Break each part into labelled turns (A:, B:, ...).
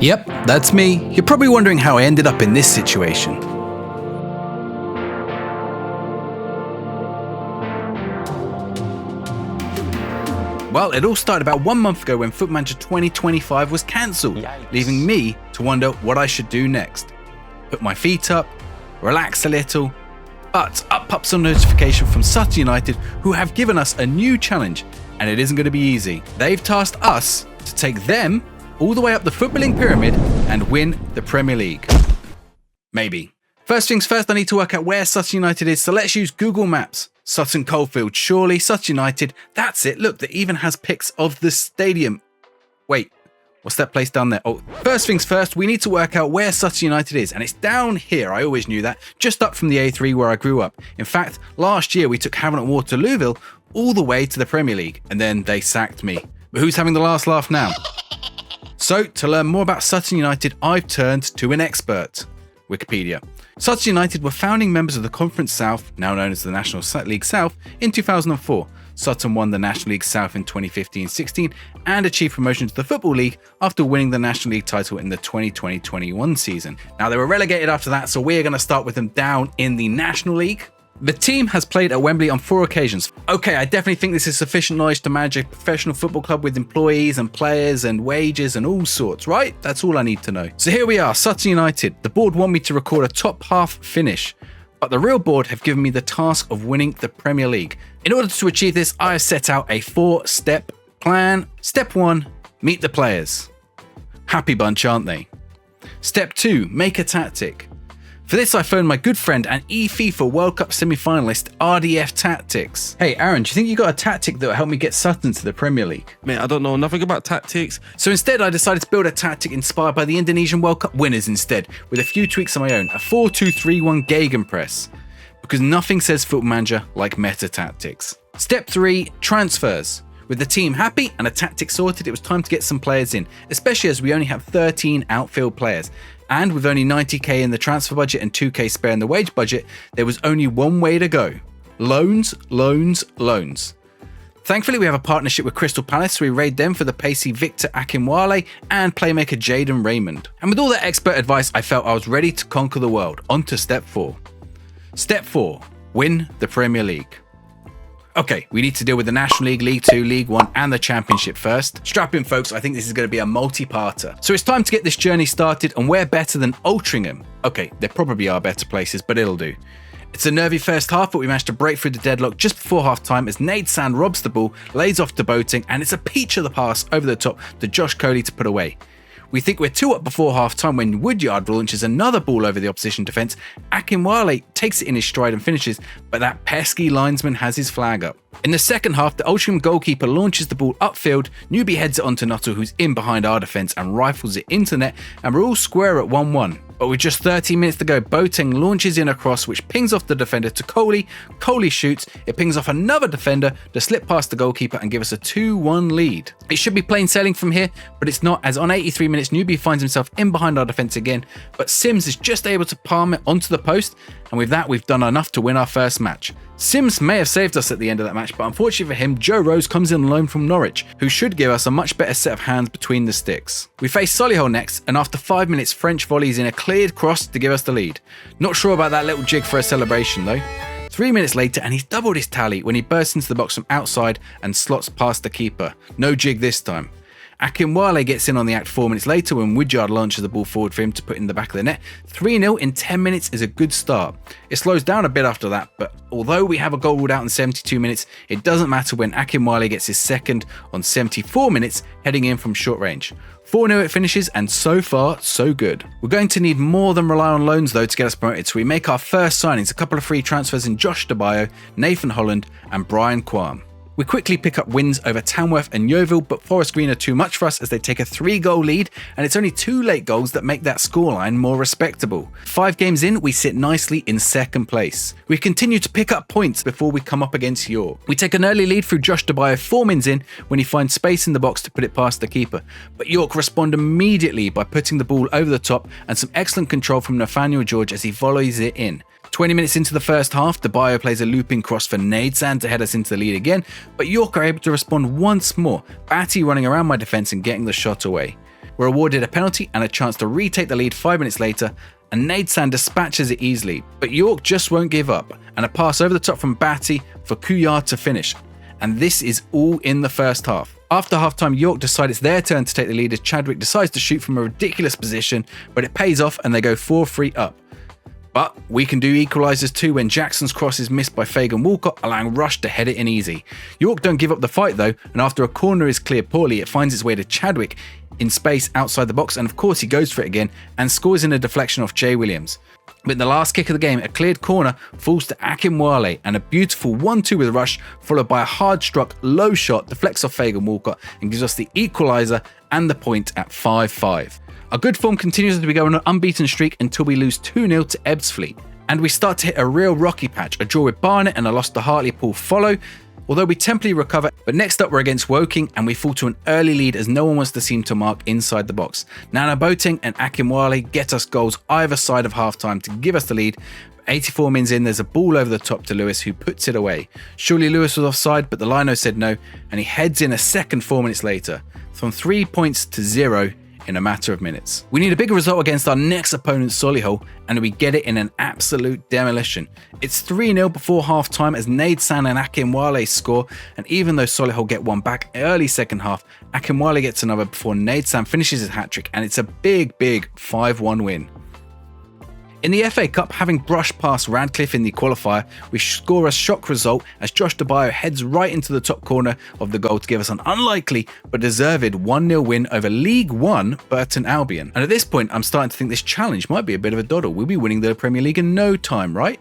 A: Yep, that's me. You're probably wondering how I ended up in this situation. Well, it all started about 1 month ago when Football Manager 2025 was cancelled, leaving me to wonder what I should do next. Put my feet up, relax a little, but up pops a notification from Sutton United, who have given us a new challenge, and it isn't going to be easy. They've tasked us to take them all the way up the footballing pyramid and win the Premier League. Maybe. First things first, I need to work out where Sutton United is, so let's use Google Maps. Sutton Coldfield, surely, Sutton United, that's it, look, that even has pics of the stadium. Wait, what's that place down there? Oh, first things first, we need to work out where Sutton United is, and it's down here, I always knew that, just up from the A3 where I grew up. In fact, last year we took Havant Waterlooville all the way to the Premier League, and then they sacked me. But who's having the last laugh now? So, to learn more about Sutton United, I've turned to an expert. Wikipedia. Sutton United were founding members of the Conference South, now known as the National League South, in 2004. Sutton won the National League South in 2015-16 and achieved promotion to the Football League after winning the National League title in the 2020-21 season. Now, they were relegated after that, so we're going to start with them down in the National League. The team has played at Wembley on 4 occasions. Okay, I definitely think this is sufficient knowledge to manage a professional football club with employees and players and wages and all sorts, right? That's all I need to know. So here we are, Sutton United. The board want me to record a top half finish, but the real board have given me the task of winning the Premier League. In order to achieve this, I have set out a 4-step plan. Step 1, meet the players. Happy bunch, aren't they? Step 2, make a tactic. For this, I phoned my good friend and eFIFA World Cup semi-finalist RDF Tactics. Hey Aaron, do you think you got a tactic that will help me get Sutton to the Premier League?
B: Mate, I don't know nothing about tactics.
A: So instead, I decided to build a tactic inspired by the Indonesian World Cup winners instead, with a few tweaks of my own, a 4-2-3-1 Gegenpress. Because nothing says Football Manager like meta tactics. Step 3, transfers. With the team happy and a tactic sorted, it was time to get some players in, especially as we only have 13 outfield players. And with only 90k in the transfer budget and 2k spare in the wage budget, there was only one way to go. Loans, loans, loans. Thankfully, we have a partnership with Crystal Palace, so we raid them for the pacey Victor Akinwale and playmaker Jaden Raymond. And with all that expert advice, I felt I was ready to conquer the world. On to step 4. Step 4, win the Premier League. Okay, we need to deal with the National League, League 2, League 1 and the Championship first. Strap in folks, I think this is going to be a multi-parter. So it's time to get this journey started, and where better than Altrincham? Okay, there probably are better places, but it'll do. It's a nervy first half, but we managed to break through the deadlock just before half-time as Nade Sand robs the ball, lays off to Boating, and it's a peach of the pass over the top to Josh Coley to put away. We think we're 2 up before half-time when Woodyard launches another ball over the opposition defence. Akinwale takes it in his stride and finishes, but that pesky linesman has his flag up. In the second half, the Altrincham goalkeeper launches the ball upfield, Newbie heads it onto Nuttall, who's in behind our defence, and rifles it into net, and we're all square at 1-1. But with just 30 minutes to go, Boateng launches in a cross which pings off the defender to Coley. Coley shoots, it pings off another defender to slip past the goalkeeper and give us a 2-1 lead. It should be plain sailing from here, but it's not, as on 83 minutes Newbie finds himself in behind our defence again, but Sims is just able to palm it onto the post, and with that we've done enough to win our first match. Sims may have saved us at the end of that match, but unfortunately for him, Joe Rose comes in on loan from Norwich, who should give us a much better set of hands between the sticks. We face Solihull next, and after 5 minutes, French volleys in a cleared cross to give us the lead. Not sure about that little jig for a celebration though. 3 minutes later, and he's doubled his tally when he bursts into the box from outside and slots past the keeper. No jig this time. Akinwale gets in on the act 4 minutes later when Woodyard launches the ball forward for him to put in the back of the net. 3-0 in 10 minutes is a good start. It slows down a bit after that, but although we have a goal ruled out in 72 minutes, it doesn't matter when Akinwale gets his second on 74 minutes, heading in from short range. 4-0 it finishes, and so far, so good. We're going to need more than rely on loans though to get us promoted, so we make our first signings, a couple of free transfers in Josh Debayo, Nathan Holland and Brian Quam. We quickly pick up wins over Tamworth and Yeovil, but Forest Green are too much for us as they take a 3-goal lead, and it's only 2 late goals that make that scoreline more respectable. 5 games in, we sit nicely in second place. We continue to pick up points before we come up against York. We take an early lead through Josh Debayo 4 mins in when he finds space in the box to put it past the keeper, but York respond immediately by putting the ball over the top and some excellent control from Nathaniel George as he volleys it in. 20 minutes into the first half, Debayo plays a looping cross for Nade Sand to head us into the lead again, but York are able to respond once more, Batty running around my defence and getting the shot away. We're awarded a penalty and a chance to retake the lead 5 minutes later, and Nadesan dispatches it easily. But York just won't give up, and a pass over the top from Batty for Couillard to finish. And this is all in the first half. After halftime, York decide it's their turn to take the lead as Chadwick decides to shoot from a ridiculous position, but it pays off and they go 4-3 up. But we can do equalisers too when Jackson's cross is missed by Fagan Walcott, allowing Rush to head it in easy. York don't give up the fight though, and after a corner is cleared poorly, it finds its way to Chadwick in space outside the box, and of course he goes for it again and scores in a deflection off Jay Williams. But in the last kick of the game, a cleared corner falls to Akinwale, and a beautiful 1-2 with Rush, followed by a hard-struck low shot, deflects off Fagan Walcott and gives us the equaliser and the point at 5-5. Our good form continues as we go on an unbeaten streak until we lose 2-0 to Ebbsfleet. And we start to hit a real rocky patch. A draw with Barnet and a loss to Hartlepool follow, although we temporarily recover. But next up we're against Woking and we fall to an early lead as no one wants to seem to mark inside the box. Nana Boateng and Akinwale get us goals either side of half-time to give us the lead. 84 minutes in, there's a ball over the top to Lewis, who puts it away. Surely Lewis was offside, but the lino said no, and he heads in a second 4 minutes later. From 3 points to 0 in a matter of minutes. We need a bigger result against our next opponent, Solihull, and we get it in an absolute demolition. It's 3-0 before half-time as Nadesan and Akinwale score, and even though Solihull get one back early second half, Akinwale gets another before Nadesan finishes his hat-trick, and it's a big 5-1 win. In the FA Cup, having brushed past Radcliffe in the qualifier, we score a shock result as Josh DeBayo heads right into the top corner of the goal to give us an unlikely but deserved 1-0 win over League One Burton Albion. And at this point, I'm starting to think this challenge might be a bit of a doddle. We'll be winning the Premier League in no time, right?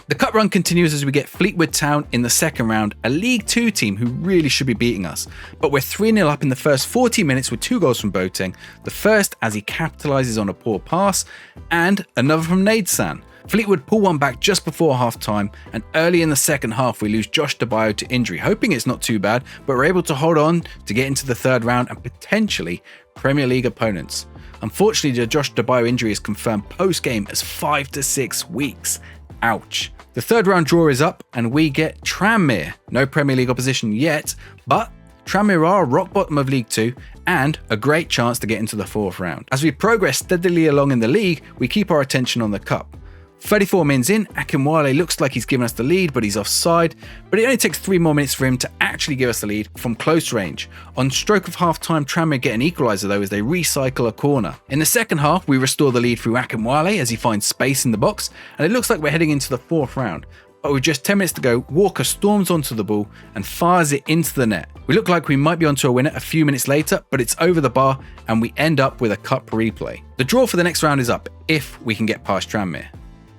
A: The cup run continues as we get Fleetwood Town in the second round, a League 2 team who really should be beating us. But we're 3-0 up in the first 40 minutes with 2 goals from Boateng, the first as he capitalises on a poor pass, and another from Nadesan. Fleetwood pull one back just before half-time, and early in the second half we lose Josh DeBayo to injury, hoping it's not too bad, but we're able to hold on to get into the third round and potentially Premier League opponents. Unfortunately, the Josh DeBayo injury is confirmed post-game as 5 to 6 weeks. Ouch. The third round draw is up and we get Tranmere. No Premier League opposition yet, but Tranmere are rock bottom of League 2 and a great chance to get into the fourth round. As we progress steadily along in the league, we keep our attention on the cup. 34 minutes in, Akinwale looks like he's given us the lead, but he's offside. But it only takes 3 more minutes for him to actually give us the lead from close range. On stroke of half-time, Tranmere get an equaliser though as they recycle a corner. In the second half, we restore the lead through Akinwale as he finds space in the box, and it looks like we're heading into the fourth round. But with just 10 minutes to go, Walker storms onto the ball and fires it into the net. We look like we might be onto a winner a few minutes later, but it's over the bar and we end up with a cup replay. The draw for the next round is up if we can get past Tranmere.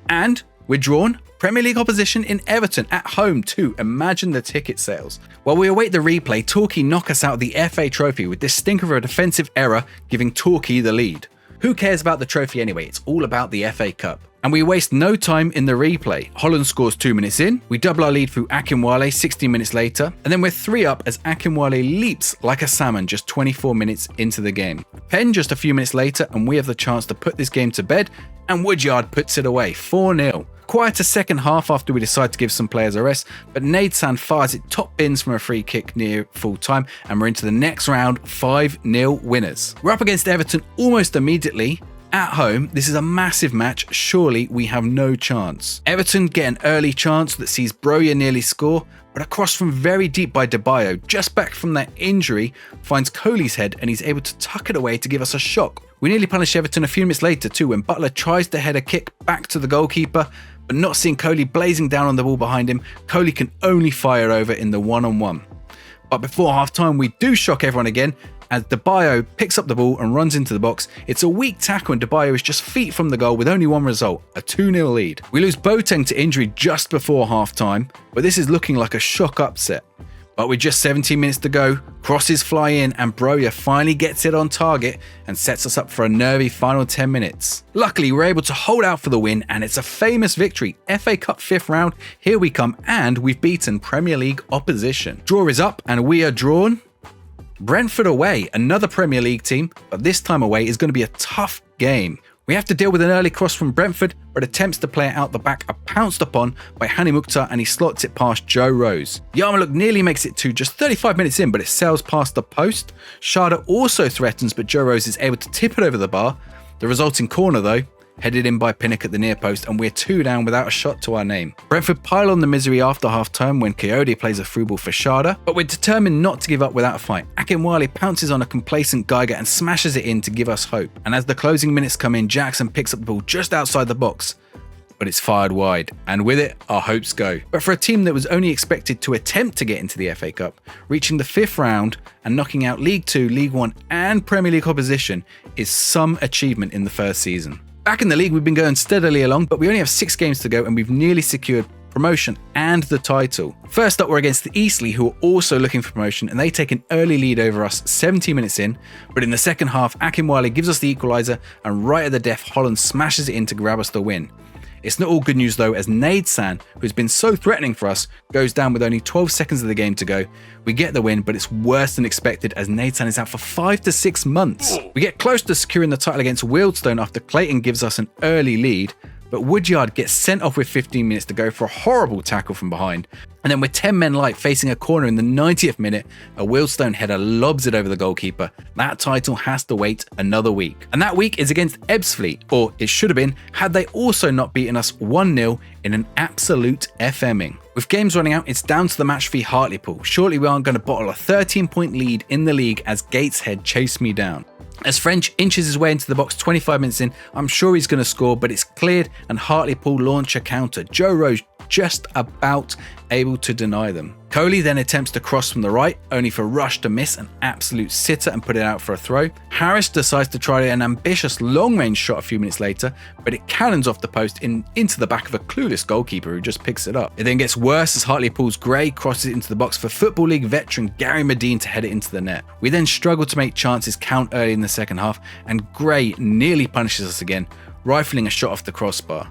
A: And we're drawn Premier League opposition in Everton at home too. Imagine the ticket sales. While we await the replay, Torquay knock us out of the FA trophy with this stinker of a defensive error, giving Torquay the lead. Who cares about the trophy anyway? It's all about the FA Cup. And we waste no time in the replay. Holland scores 2 minutes in, we double our lead through Akinwale 16 minutes later, and then we're 3 up as Akinwale leaps like a salmon just 24 minutes into the game. Pen just a few minutes later and we have the chance to put this game to bed, and Woodyard puts it away, 4-0. Quite a second half after we decide to give some players a rest, but Nadesan fires it top bins from a free kick near full time, and we're into the next round 5-0 winners. We're up against Everton almost immediately. At home, this is a massive match, surely we have no chance. Everton get an early chance that sees Broja nearly score, but a cross from very deep by DeBayo, just back from that injury, finds Coley's head and he's able to tuck it away to give us a shock. We nearly punish Everton a few minutes later too when Butler tries to head a kick back to the goalkeeper, but not seeing Coley blazing down on the ball behind him, Coley can only fire over in the one-on-one. But before half-time we do shock everyone again, as DeBayo picks up the ball and runs into the box. It's a weak tackle and DeBayo is just feet from the goal with only one result, a 2-0 lead. We lose Boateng to injury just before half-time, but this is looking like a shock upset. But with just 17 minutes to go, crosses fly in and Broja finally gets it on target and sets us up for a nervy final 10 minutes. Luckily, we're able to hold out for the win and it's a famous victory. FA Cup 5th round, here we come, and we've beaten Premier League opposition. Draw is up and we are drawn. Brentford away, another Premier League team, but this time away is going to be a tough game. We have to deal with an early cross from Brentford, but attempts to play it out the back are pounced upon by Hani Mukhtar and he slots it past Joe Rose. Yarmouk nearly makes it to just 35 minutes in, but it sails past the post. Sharda also threatens, but Joe Rose is able to tip it over the bar. The resulting corner, though, headed in by Pinnock at the near post, and we're 2 down without a shot to our name. Brentford pile on the misery after half-time when Coyote plays a through ball for Sharda, but we're determined not to give up without a fight. Akinwale pounces on a complacent Geiger and smashes it in to give us hope. And as the closing minutes come in, Jackson picks up the ball just outside the box, but it's fired wide, and with it, our hopes go. But for a team that was only expected to attempt to get into the FA Cup, reaching the 5th round and knocking out League 2, League 1 and Premier League opposition is some achievement in the first season. Back in the league, we've been going steadily along, but we only have 6 games to go and we've nearly secured promotion and the title. First up, we're against the Eastleigh, who are also looking for promotion, and they take an early lead over us 17 minutes in, but in the second half, Akinwale gives us the equaliser, and right at the death, Holland smashes it in to grab us the win. It's not all good news though, as Nadesan, who's been so threatening for us, goes down with only 12 seconds of the game to go. We get the win, but it's worse than expected as Nadesan is out for 5 to 6 months. We get close to securing the title against Wealdstone after Clayton gives us an early lead, but Woodyard gets sent off with 15 minutes to go for a horrible tackle from behind. And then with 10 men light facing a corner in the 90th minute, a Wealdstone header lobs it over the goalkeeper. That title has to wait another week. And that week is against Ebbsfleet, or it should have been, had they also not beaten us 1-0 in an absolute FMing. With games running out, it's down to the match v Hartlepool. Surely we aren't going to bottle a 13-point lead in the league as Gateshead chase me down. As French inches his way into the box 25 minutes in, I'm sure he's going to score, but it's cleared and Hartlepool launch a counter. Joe Rose just about able to deny them. Coley then attempts to cross from the right, only for Rush to miss an absolute sitter and put it out for a throw. Harris decides to try an ambitious long-range shot a few minutes later, but it cannons off the post into the back of a clueless goalkeeper who just picks it up. It then gets worse as Hartlepool's Gray crosses it into the box for Football League veteran Gary Medine to head it into the net. We then struggle to make chances count early in the second half, and Gray nearly punishes us again, rifling a shot off the crossbar.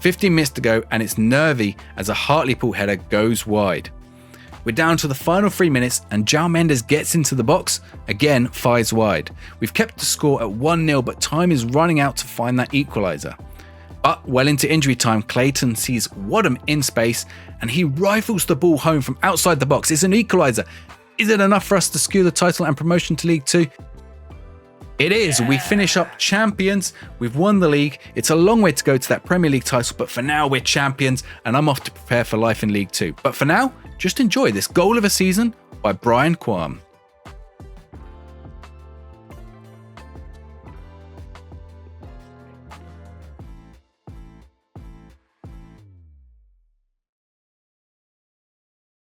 A: 15 minutes to go, and it's nervy as a Hartlepool header goes wide. We're down to the final 3 minutes, and João Mendes gets into the box, again fires wide. We've kept the score at 1-0, but time is running out to find that equaliser. But well into injury time, Clayton sees Wadham in space, and he rifles the ball home from outside the box. It's an equaliser. Is it enough for us to secure the title and promotion to League 2? It is. We finish up champions. We've won the league. It's a long way to go to that Premier League title, but for now we're champions and I'm off to prepare for life in League 2. But for now, just enjoy this goal of a season by Brian Quam.